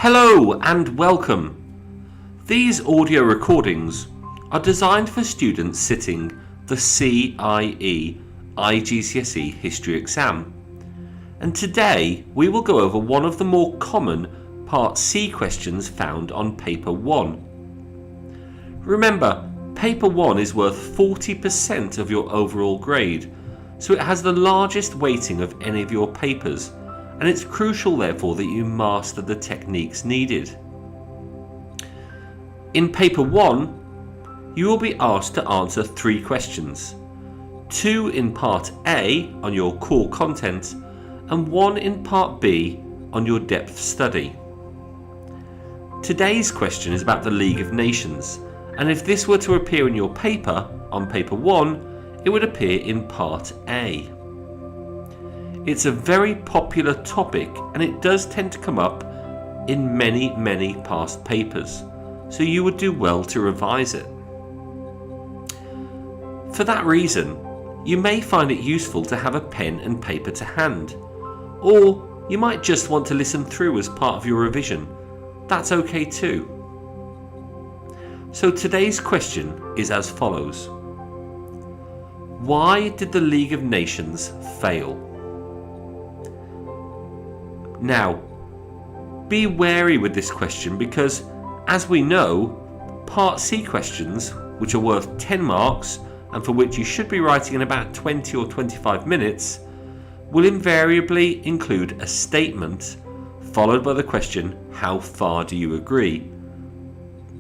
Hello and welcome. These audio recordings are designed for students sitting the CIE IGCSE History exam. And today we will go over one of the more common Part C questions found on Paper 1. Remember, Paper 1 is worth 40% of your overall grade, so it has the largest weighting of any of your papers, and it's crucial therefore that you master the techniques needed. In Paper 1, you will be asked to answer 3 questions, 2 in Part A on your core content and 1 in Part B on your depth study. Today's question is about the League of Nations, and if this were to appear in your paper on Paper 1, it would appear in Part A. It's a very popular topic and it does tend to come up in many past papers, so you would do well to revise it. For that reason, you may find it useful to have a pen and paper to hand, or you might just want to listen through as part of your revision. That's okay too. So today's question is as follows. Why did the League of Nations fail? Now, be wary with this question because, as we know, Part C questions, which are worth 10 marks and for which you should be writing in about 20 or 25 minutes, will invariably include a statement followed by the question, how far do you agree?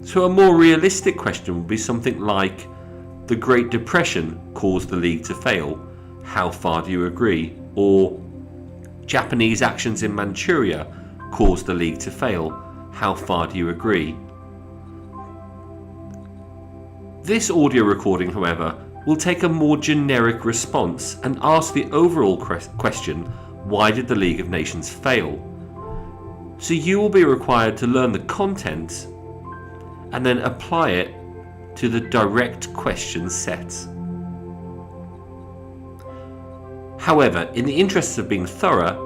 So a more realistic question would be something like, the Great Depression caused the League to fail, how far do you agree? Or Japanese actions in Manchuria caused the League to fail, how far do you agree? This audio recording, however, will take a more generic response and ask the overall question, why did the League of Nations fail? So you will be required to learn the content and then apply it to the direct question set. However, in the interests of being thorough,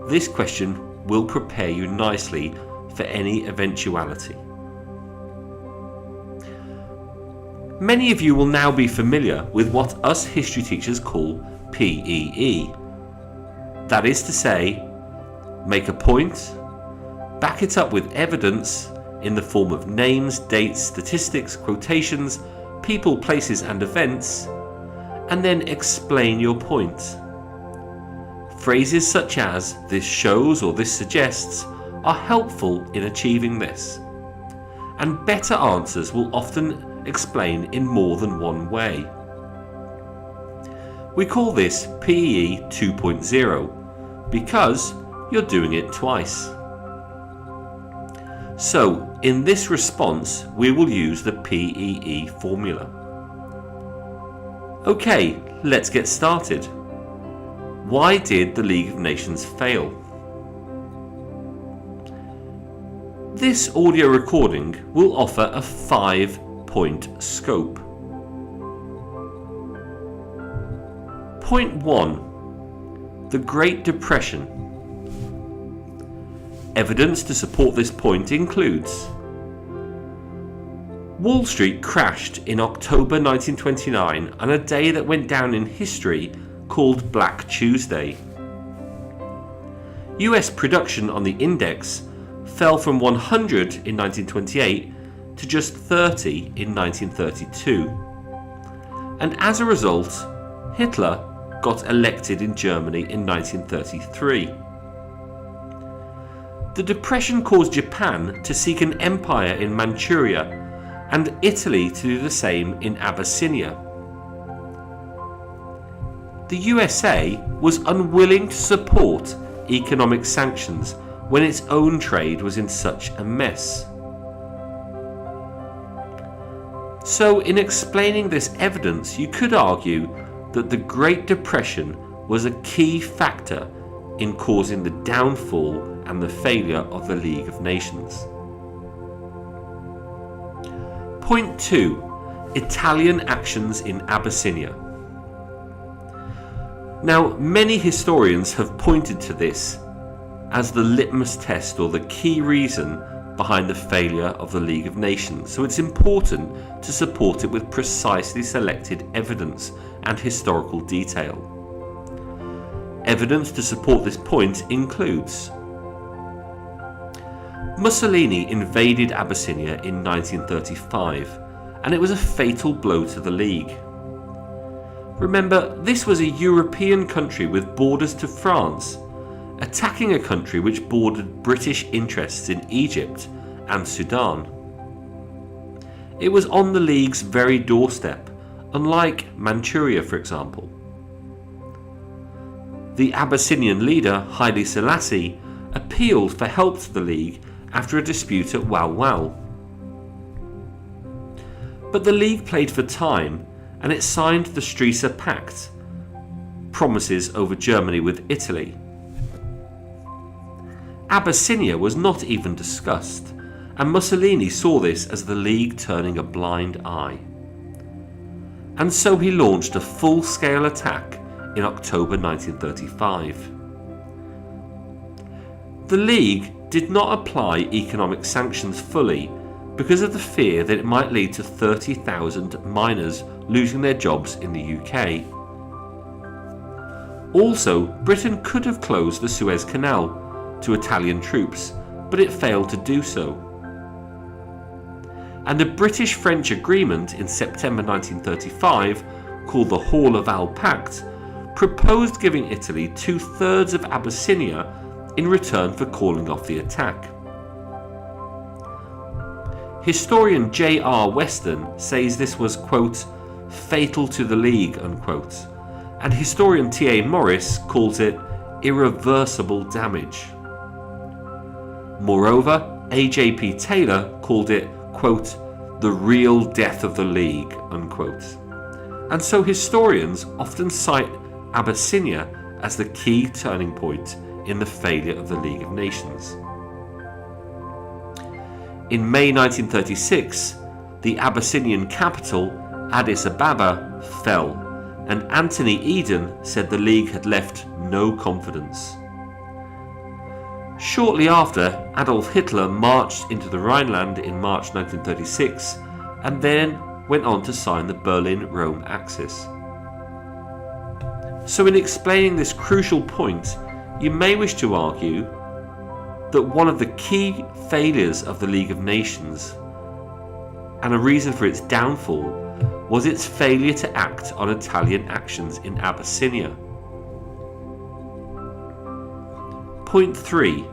this question will prepare you nicely for any eventuality. Many of you will now be familiar with what us history teachers call PEE. That is to say, make a point, back it up with evidence in the form of names, dates, statistics, quotations, people, places and events, and then explain your point. Phrases such as this shows or this suggests are helpful in achieving this, and better answers will often explain in more than one way. We call this PEE 2.0 because you're doing it twice. So in this response we will use the PEE formula. Okay, let's get started. Why did the League of Nations fail? This audio recording will offer a 5-point scope. Point 1. The Great Depression. Evidence to support this point includes Wall Street crashed in October 1929 on a day that went down in history called Black Tuesday. US production on the index fell from 100 in 1928 to just 30 in 1932. And as a result, Hitler got elected in Germany in 1933. The Depression caused Japan to seek an empire in Manchuria and Italy to do the same in Abyssinia. The USA was unwilling to support economic sanctions when its own trade was in such a mess. So in explaining this evidence, you could argue that the Great Depression was a key factor in causing the downfall and the failure of the League of Nations. Point 2. Italian actions in Abyssinia. Now, many historians have pointed to this as the litmus test or the key reason behind the failure of the League of Nations, so it's important to support it with precisely selected evidence and historical detail. Evidence to support this point includes: Mussolini invaded Abyssinia in 1935, and it was a fatal blow to the League. Remember, this was a European country with borders to France, attacking a country which bordered British interests in Egypt and Sudan. It was on the League's very doorstep, unlike Manchuria, for example. The Abyssinian leader, Haile Selassie, appealed for help to the League after a dispute at Wau Wau. But the League played for time, and it signed the Stresa Pact, promises over Germany with Italy. Abyssinia was not even discussed, and Mussolini saw this as the League turning a blind eye. And so he launched a full-scale attack in October 1935. The League did not apply economic sanctions fully because of the fear that it might lead to 30,000 miners losing their jobs in the UK. Also, Britain could have closed the Suez Canal to Italian troops, but it failed to do so. And a British-French agreement in September 1935, called the Hall-Laval Pact, proposed giving Italy 2/3 of Abyssinia in return for calling off the attack. Historian J.R. Weston says this was, quote, fatal to the League, unquote, and historian T.A. Morris calls it irreversible damage. Moreover, A.J.P. Taylor called it, quote, the real death of the League, unquote. And so historians often cite Abyssinia as the key turning point in the failure of the League of Nations. In May 1936, the Abyssinian capital, Addis Ababa, fell, and Anthony Eden said the League had left no confidence. Shortly after, Adolf Hitler marched into the Rhineland in March 1936 and then went on to sign the Berlin-Rome Axis. So in explaining this crucial point, you may wish to argue that one of the key failures of the League of Nations and a reason for its downfall was its failure to act on Italian actions in Abyssinia. Point 3.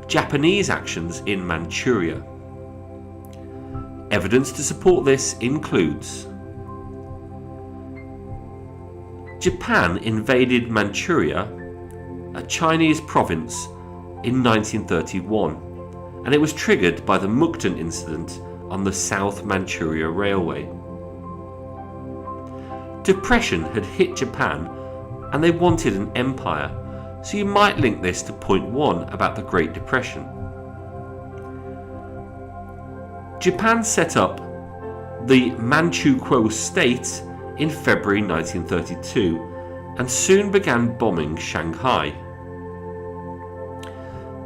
Japanese actions in Manchuria. Evidence to support this includes: Japan invaded Manchuria, a Chinese province, in 1931, and it was triggered by the Mukden incident on the South Manchuria Railway. Depression had hit Japan and they wanted an empire, so you might link this to point 1 about the Great Depression. Japan set up the Manchukuo state in February 1932 and soon began bombing Shanghai.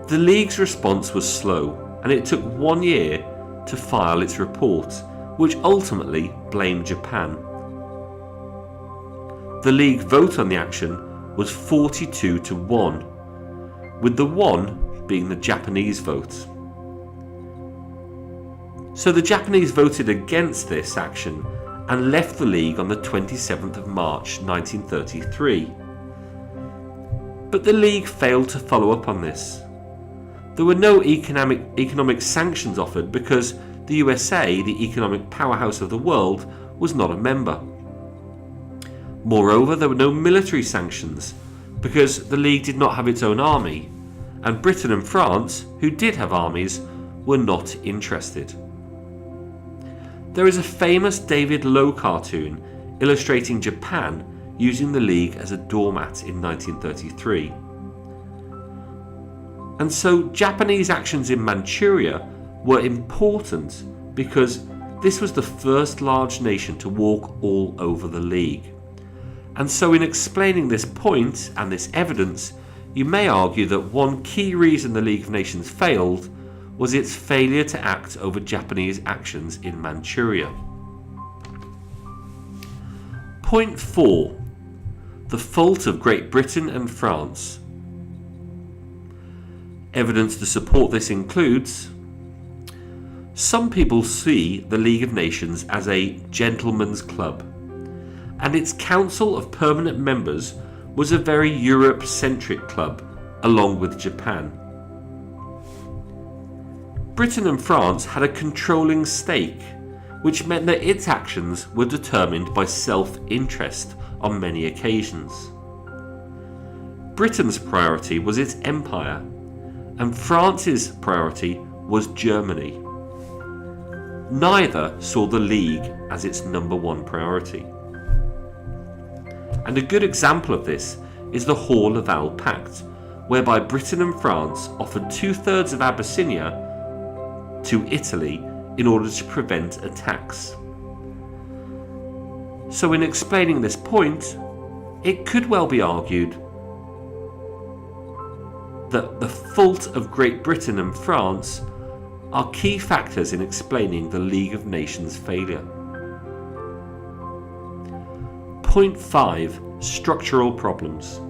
The League's response was slow, and it took 1 year to file its report, which ultimately blamed Japan. The League vote on the action was 42-1, with the 1 being the Japanese vote. So the Japanese voted against this action and left the League on the 27th of March 1933. But the League failed to follow up on this. There were no economic sanctions offered because the USA, the economic powerhouse of the world, was not a member. Moreover, there were no military sanctions because the League did not have its own army, and Britain and France, who did have armies, were not interested. There is a famous David Lowe cartoon illustrating Japan using the League as a doormat in 1933. And so Japanese actions in Manchuria were important because this was the first large nation to walk all over the League. And so in explaining this point and this evidence, you may argue that one key reason the League of Nations failed was its failure to act over Japanese actions in Manchuria. Point 4. The fault of Great Britain and France. Evidence to support this includes: some people see the League of Nations as a gentleman's club, and its Council of Permanent Members was a very Europe-centric club, along with Japan. Britain and France had a controlling stake, which meant that its actions were determined by self-interest on many occasions. Britain's priority was its empire, and France's priority was Germany. Neither saw the League as its number one priority. And a good example of this is the Hall-Laval Pact, whereby Britain and France offered 2/3 of Abyssinia to Italy in order to prevent attacks. So in explaining this point, it could well be argued that the fault of Great Britain and France are key factors in explaining the League of Nations failure. Point 5. Structural problems.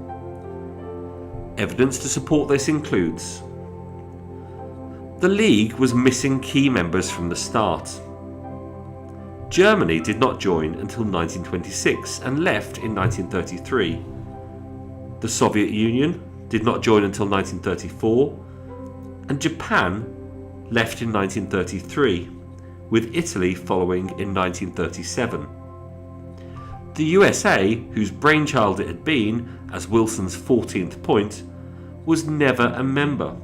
Evidence to support this includes: the League was missing key members from the start. Germany did not join until 1926 and left in 1933. The Soviet Union did not join until 1934, and Japan left in 1933, with Italy following in 1937. The USA, whose brainchild it had been, as Wilson's 14th point, was never a member.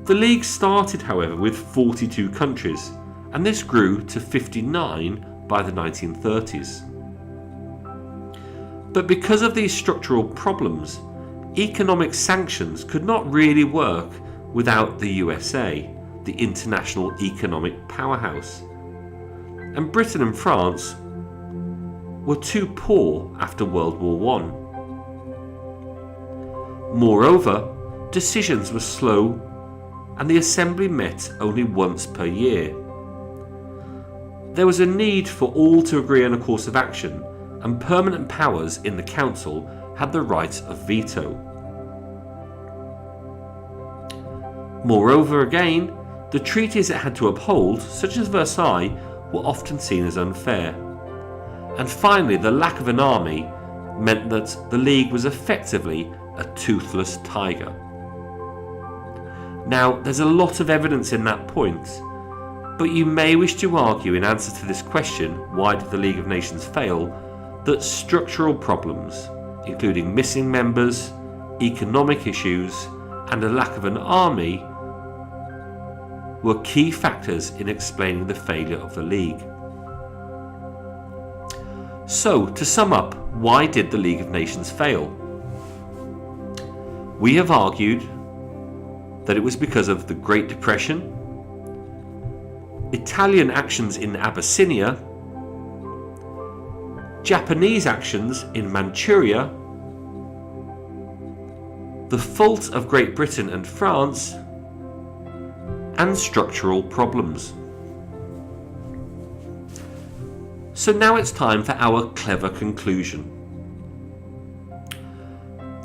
The League started, however, with 42 countries, and this grew to 59 by the 1930s. But because of these structural problems, economic sanctions could not really work without the USA, the international economic powerhouse. And Britain and France were too poor after World War I. Moreover, decisions were slow, and the Assembly met only once per year. There was a need for all to agree on a course of action, and permanent powers in the Council had the right of veto. Moreover again, the treaties it had to uphold, such as Versailles, were often seen as unfair. And finally, the lack of an army meant that the League was effectively a toothless tiger. Now, there's a lot of evidence in that point, but you may wish to argue in answer to this question, why did the League of Nations fail, that structural problems, including missing members, economic issues, and a lack of an army, were key factors in explaining the failure of the League. So, to sum up, why did the League of Nations fail? We have argued that it was because of the Great Depression, Italian actions in Abyssinia, Japanese actions in Manchuria, the fault of Great Britain and France, and structural problems. So now it's time for our clever conclusion.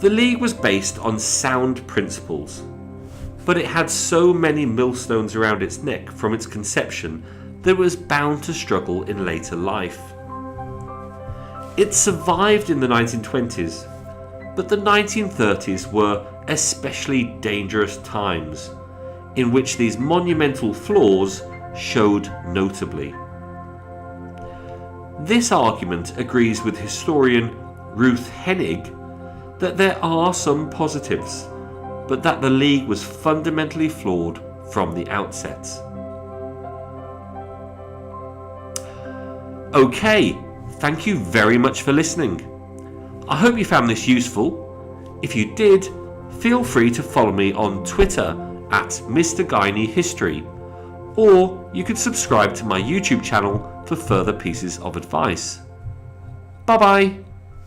The League was based on sound principles, but it had so many millstones around its neck from its conception that it was bound to struggle in later life. It survived in the 1920s, but the 1930s were especially dangerous times, in which these monumental flaws showed notably. This argument agrees with historian Ruth Hennig that there are some positives, but that the League was fundamentally flawed from the outset. Okay, thank you very much for listening. I hope you found this useful. If you did, feel free to follow me on Twitter at Mr. Guiney History, or you could subscribe to my YouTube channel for further pieces of advice. Bye bye!